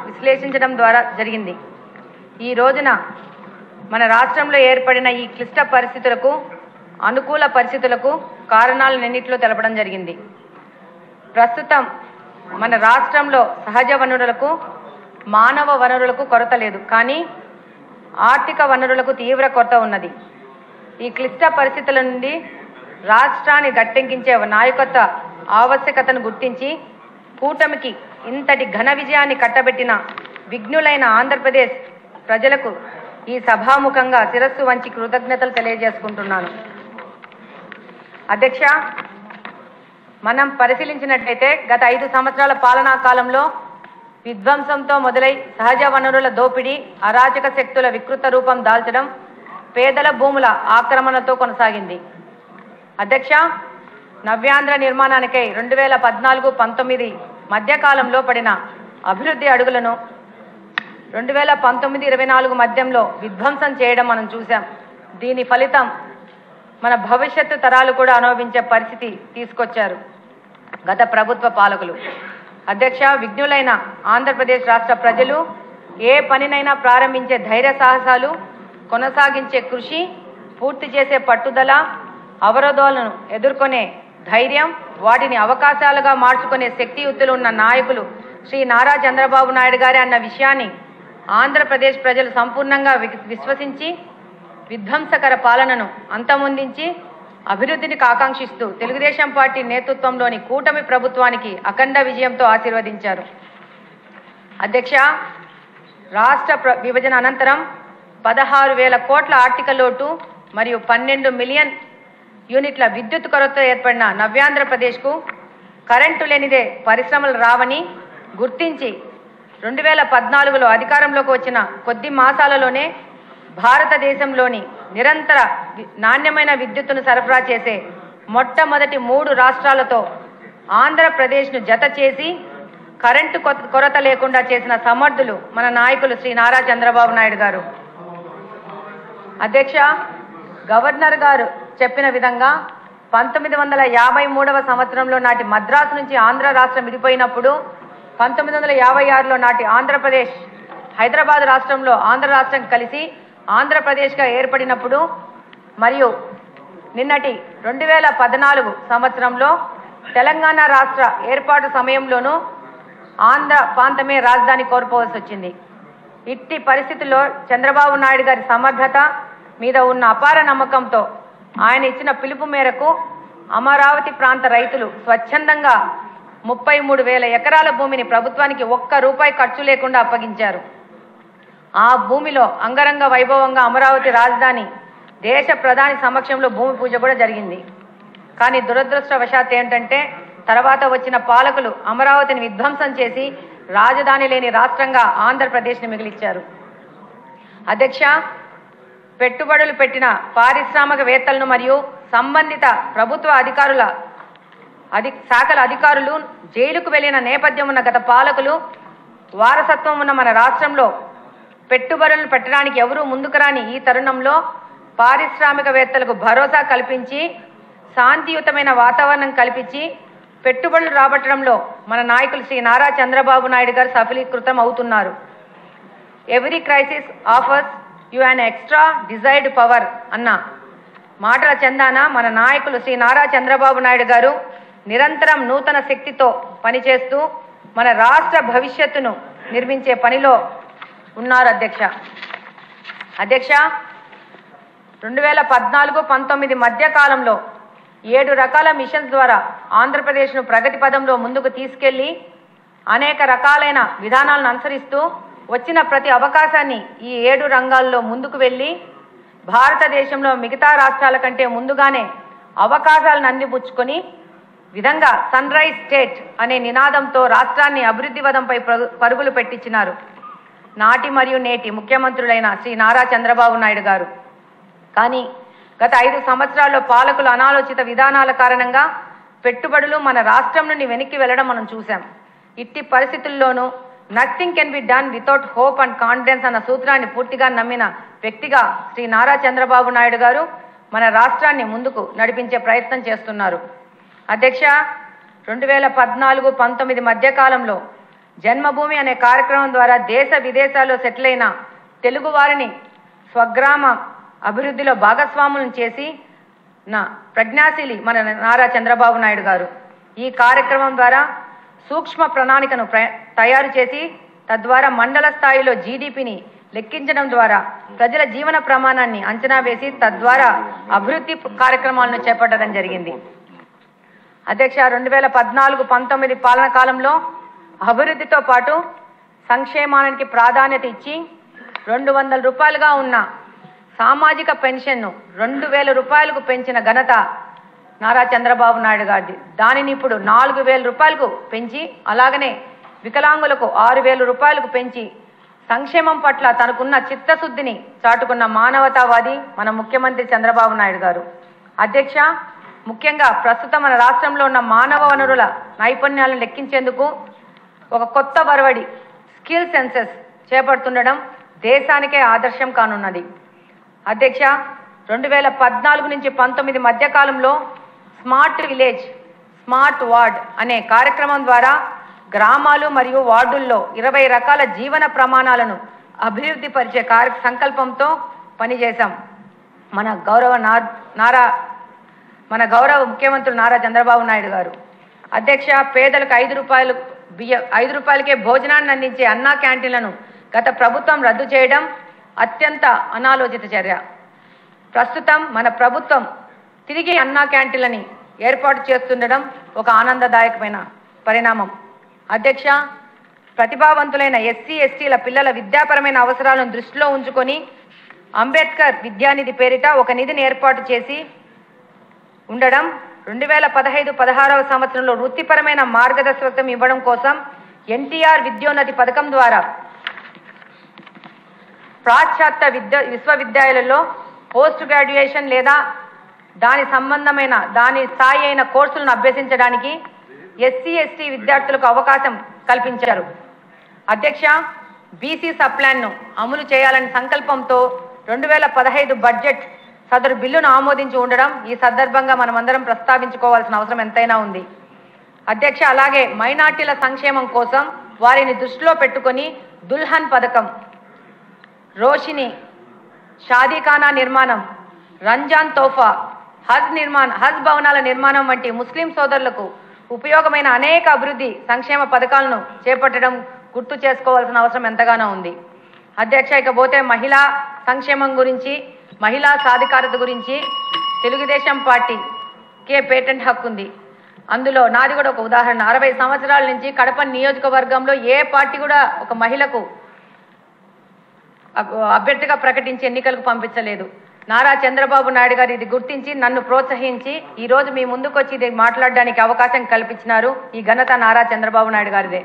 విశ్లేషించడం ద్వారా జరిగింది. ఈ రోజున మన రాష్ట్రంలో ఏర్పడిన ఈ క్లిష్ట పరిస్థితులకు, అనుకూల పరిస్థితులకు కారణాలన్నింటిలో తెలపడం జరిగింది. ప్రస్తుతం మన రాష్ట్రంలో సహజ వనరులకు, మానవ వనరులకు కొరత లేదు, కానీ ఆర్థిక వనరులకు తీవ్ర కొరత ఉన్నది. ఈ క్లిష్ట పరిస్థితుల నుండి రాష్ట్రాన్ని గట్టెక్కించే నాయకత్వ ఆవశ్యకతను గుర్తించి కూటమికి ఇంతటి ఘన విజయాన్ని కట్టబెట్టిన విఘ్నులైన ఆంధ్రప్రదేశ్ ప్రజలకు ఈ సభాముఖంగా శిరస్సు వంచి కృతజ్ఞతలు తెలియజేసుకుంటున్నాను. అధ్యక్ష, మనం పరిశీలించినట్లయితే గత 5 సంవత్సరాల పాలనా కాలంలో విధ్వంసంతో మొదలై సహజ వనరుల దోపిడీ, అరాచక శక్తుల వికృత రూపం దాల్చడం, పేదల భూముల ఆక్రమణతో కొనసాగింది. అధ్యక్ష, నవ్యాంధ్ర నిర్మాణానికై 2014-19 మధ్యకాలంలో పడిన అభివృద్ధి అడుగులను 2019-24 మధ్యంలో విధ్వంసం చేయడం మనం చూసాం. దీని ఫలితం మన భవిష్యత్తు తరాలు కూడా అనుభవించే పరిస్థితి తీసుకొచ్చారు గత ప్రభుత్వ పాలకులు. అధ్యక్ష, విఘ్నులైన ఆంధ్రప్రదేశ్ రాష్ట్ర ప్రజలు ఏ పనినైనా ప్రారంభించే ధైర్య సాహసాలు, కొనసాగించే కృషి, పూర్తి చేసే పట్టుదల, అవరోధాలను ఎదుర్కొనే ధైర్యం, వాటిని అవకాశాలుగా మార్చుకునే శక్తియుక్తులు ఉన్న నాయకులు శ్రీ నారా చంద్రబాబు నాయుడు గారే అన్న విషయాన్ని ఆంధ్రప్రదేశ్ ప్రజలు సంపూర్ణంగా విశ్వసించి విధ్వంసకర పాలనను అంతమొందించి అభివృద్ధిని ఆకాంక్షిస్తూ తెలుగుదేశం పార్టీ నేతృత్వంలోని కూటమి ప్రభుత్వానికి అఖండ విజయంతో ఆశీర్వదించారు. అధ్యక్ష, రాష్ట్ర విభజన అనంతరం 16,000 కోట్ల ఆర్థిక లోటు మరియు 12 మిలియన్ యూనిట్ల విద్యుత్ కొరత ఏర్పడిన నవ్యాంధ్రప్రదేశ్కు కరెంటు లేనిదే పరిశ్రమలు రావని గుర్తించి 2014లో అధికారంలోకి వచ్చిన కొద్ది మాసాలలోనే భారతదేశంలోని నిరంతర నాణ్యమైన విద్యుత్తును సరఫరా చేసే మొట్టమొదటి 3 రాష్ట్రాలతో ఆంధ్రప్రదేశ్ను జత చేసి కరెంటు కొరత లేకుండా చేసిన సమర్థులు మన నాయకులు శ్రీ నారా చంద్రబాబు నాయుడు గారు. అధ్యక్ష, గవర్నర్ గారు చెప్పిన విధంగా 1953వ సంవత్సరంలో నాటి మద్రాసు నుంచి ఆంధ్ర రాష్ట్రం విడిపోయినప్పుడు 1956లో నాటి ఆంధ్రప్రదేశ్ హైదరాబాద్ రాష్ట్రంలో ఆంధ్ర రాష్ట్రం కలిసి ఆంధ్రప్రదేశ్గా ఏర్పడినప్పుడు మరియు నిన్నటి 2014 సంవత్సరంలో తెలంగాణ రాష్ట్ర ఏర్పాటు సమయంలోనూ ఆంధ్ర ప్రాంతమే రాజధాని కోల్పోవలసి వచ్చింది. ఇట్టి పరిస్థితుల్లో చంద్రబాబు నాయుడు గారి సమర్థత మీద ఉన్న అపార నమ్మకంతో ఆయన ఇచ్చిన పిలుపు మేరకు అమరావతి ప్రాంత రైతులు స్వచ్ఛందంగా 33,000 ఎకరాల భూమిని ప్రభుత్వానికి ₹1 ఖర్చు లేకుండా అప్పగించారు. ఆ భూమిలో అంగరంగ వైభవంగా అమరావతి రాజధాని దేశ ప్రధాని సమక్షంలో భూమి పూజ కూడా జరిగింది. కానీ దురదృష్టవశాత్తు ఏంటంటే తర్వాత వచ్చిన పాలకులు అమరావతిని విధ్వంసం చేసి రాజధాని లేని రాష్ట్రంగా ఆంధ్రప్రదేశ్ని మిగిలిచ్చారు. అధ్యక్ష, పెట్టుబడులు పెట్టిన పారిశ్రామికవేత్తలను మరియు సంబంధిత ప్రభుత్వ శాఖల అధికారులు జైలుకు వెళ్లిన నేపథ్యం ఉన్న గత పాలకులు వారసత్వం ఉన్న మన రాష్ట్రంలో పెట్టుబడులు పెట్టడానికి ఎవరూ ముందుకు రాని ఈ తరుణంలో పారిశ్రామికవేత్తలకు భరోసా కల్పించి శాంతియుతమైన వాతావరణం కల్పించి పెట్టుబడులు రాబట్టడంలో మన నాయకులు శ్రీ నారా చంద్రబాబు నాయుడు గారు సఫలీకృతం అవుతున్నారు. Every crisis offers you an extra desired power అన్న మాటల చందాన మన నాయకులు శ్రీ నారా చంద్రబాబు నాయుడు గారు నిరంతరం నూతన శక్తితో పనిచేస్తూ మన రాష్ట్ర భవిష్యత్తును నిర్మించే పనిలో ఉన్నారు. అధ్యక్ష, 2014-19 మధ్య కాలంలో 7 రకాల మిషన్స్ ద్వారా ఆంధ్రప్రదేశ్ను ప్రగతి పదంలో ముందుకు తీసుకెళ్లి అనేక రకాలైన విధానాలను అనుసరిస్తూ వచ్చిన ప్రతి అవకాశాన్ని ఈ 7 రంగాల్లో ముందుకు వెళ్ళి భారతదేశంలో మిగతా రాష్ట్రాల కంటే ముందుగానే అవకాశాలను అందిపుచ్చుకొని విధంగా సన్ రైజ్ స్టేట్ అనే నినాదంతో రాష్ట్రాన్ని అభివృద్ధి పదంపై పరుగులు పెట్టించినారు నాటి మరియు నేటి ముఖ్యమంత్రులైన శ్రీ నారా చంద్రబాబు నాయుడు గారు. కానీ గత 5 సంవత్సరాల్లో పాలకుల అనాలోచిత విధానాల కారణంగా పెట్టుబడులు మన రాష్ట్రం నుండి వెనక్కి వెళ్లడం మనం చూసాం. ఇట్టి పరిస్థితుల్లోనూ nothing can be done without hope and confidence అన్న సూత్రాన్ని పూర్తిగా నమ్మిన వ్యక్తిగా శ్రీ నారా చంద్రబాబు నాయుడు గారు మన రాష్ట్రాన్ని ముందుకు నడిపించే ప్రయత్నం చేస్తున్నారు. అధ్యక్ష, 2014-19 మధ్య కాలంలో జన్మభూమి అనే కార్యక్రమం ద్వారా దేశ విదేశాల్లో సెటిల్ అయిన తెలుగు వారిని స్వగ్రామ అభివృద్ధిలో భాగస్వాములను చేసి ప్రజ్ఞాశీలి మన నారా చంద్రబాబు నాయుడు గారు ఈ కార్యక్రమం ద్వారా సూక్ష్మ ప్రణాళికను తయారు చేసి తద్వారా మండల స్థాయిలో జీడిపిని లెక్కించడం ద్వారా ప్రజల జీవన ప్రమాణాన్ని అంచనా వేసి తద్వారా అభివృద్ధి కార్యక్రమాలను చేపట్టడం జరిగింది. అధ్యక్ష, 2014-19 పాలన కాలంలో అభివృద్ధితో పాటు సంక్షేమానికి ప్రాధాన్యత ఇచ్చి 200 రూపాయలుగా ఉన్న సామాజిక పెన్షన్ను 2000 రూపాయలకు పెంచిన ఘనత నారా చంద్రబాబు నాయుడు గారిది. దానిని ఇప్పుడు 4000 రూపాయలకు పెంచి అలాగనే వికలాంగులకు 6000 రూపాయలకు పెంచి సంక్షేమం పట్ల తనకున్న చిత్తశుద్ధిని చాటుకున్న మానవతావాది మన ముఖ్యమంత్రి చంద్రబాబు నాయుడు గారు. అధ్యక్ష, ముఖ్యంగా ప్రస్తుతం మన రాష్ట్రంలో ఉన్న మానవ వనరుల నైపుణ్యాలను లెక్కించేందుకు ఒక కొత్త వరవడి స్కిల్ సెన్సెస్ చేపడుతుండడం దేశానికే ఆదర్శం కానున్నది. అధ్యక్ష, 2014 నుంచి 19 మధ్యకాలంలో స్మార్ట్ విలేజ్ స్మార్ట్ వార్డ్ అనే కార్యక్రమం ద్వారా గ్రామాలు మరియు వార్డుల్లో 20 రకాల జీవన ప్రమాణాలను అభివృద్ధి పరిచే సంకల్పంతో పనిచేశాం. మన గౌరవ ముఖ్యమంత్రి నారా చంద్రబాబు నాయుడు గారు. అధ్యక్ష, పేదలకు 5 రూపాయలకే భోజనాన్ని అందించే అన్నా క్యాంటీన్లను గత ప్రభుత్వం రద్దు చేయడం అత్యంత అనాలోచిత చర్య. ప్రస్తుతం మన ప్రభుత్వం తిరిగి అన్నా క్యాంటీన్లని ఏర్పాటు చేస్తుండడం ఒక ఆనందదాయకమైన పరిణామం. అధ్యక్ష, ప్రతిభావంతులైన ఎస్సీ ఎస్టీల పిల్లల విద్యాపరమైన అవసరాలను దృష్టిలో ఉంచుకొని అంబేద్కర్ విద్యానిధి పేరిట ఒక నిధిని ఏర్పాటు చేసి ఉండడం 2015-16వ సంవత్సరంలో వృత్తిపరమైన మార్గదర్శకత్వం ఇవ్వడం కోసం ఎన్టీఆర్ విద్యోన్నతి పథకం ద్వారా పాశ్చాత్య విశ్వవిద్యాలయాలలో పోస్ట్ గ్రాడ్యుయేషన్ లేదా దాని స్థాయి అయిన కోర్సులను అభ్యసించడానికి ఎస్సీ ఎస్టీ విద్యార్థులకు అవకాశం కల్పించారు. అధ్యక్ష, బీసీ సప్లాన్ను అమలు చేయాలని సంకల్పంతో 2015 బడ్జెట్ సదరు బిల్లును ఆమోదించి ఉండడం ఈ సందర్భంగా మనమందరం ప్రస్తావించుకోవాల్సిన అవసరం ఎంతైనా ఉంది. అధ్యక్ష, అలాగే మైనార్టీల సంక్షేమం కోసం వారిని దృష్టిలో పెట్టుకొని దుల్హన్ పథకం, రోషిని, షాదీఖానా నిర్మాణం, రంజాన్ తోఫా, హజ్ భవనాల నిర్మాణం వంటి ముస్లిం సోదరులకు ఉపయోగమైన అనేక అభివృద్ధి సంక్షేమ పథకాలను చేపట్టడం గుర్తు చేసుకోవాల్సిన అవసరం ఎంతగానో ఉంది. అధ్యక్ష, ఇకపోతే మహిళా సంక్షేమం గురించి, మహిళా సాధికారత గురించి తెలుగుదేశం పార్టీకే పేటెంట్ హక్కు ఉంది. అందులో నాది కూడా ఒక ఉదాహరణ. 60 సంవత్సరాల నుంచి కడప నియోజకవర్గంలో ఏ పార్టీ కూడా ఒక మహిళకు అభ్యర్థిగా ప్రకటించి ఎన్నికలకు పంపించలేదు. నారా చంద్రబాబు నాయుడు గారు ఇది గుర్తించి నన్ను ప్రోత్సహించి ఈరోజు మీ ముందుకు వచ్చి ఇది మాట్లాడడానికి అవకాశం కల్పించినారు. ఈ ఘనత నారా చంద్రబాబు నాయుడు గారిదే.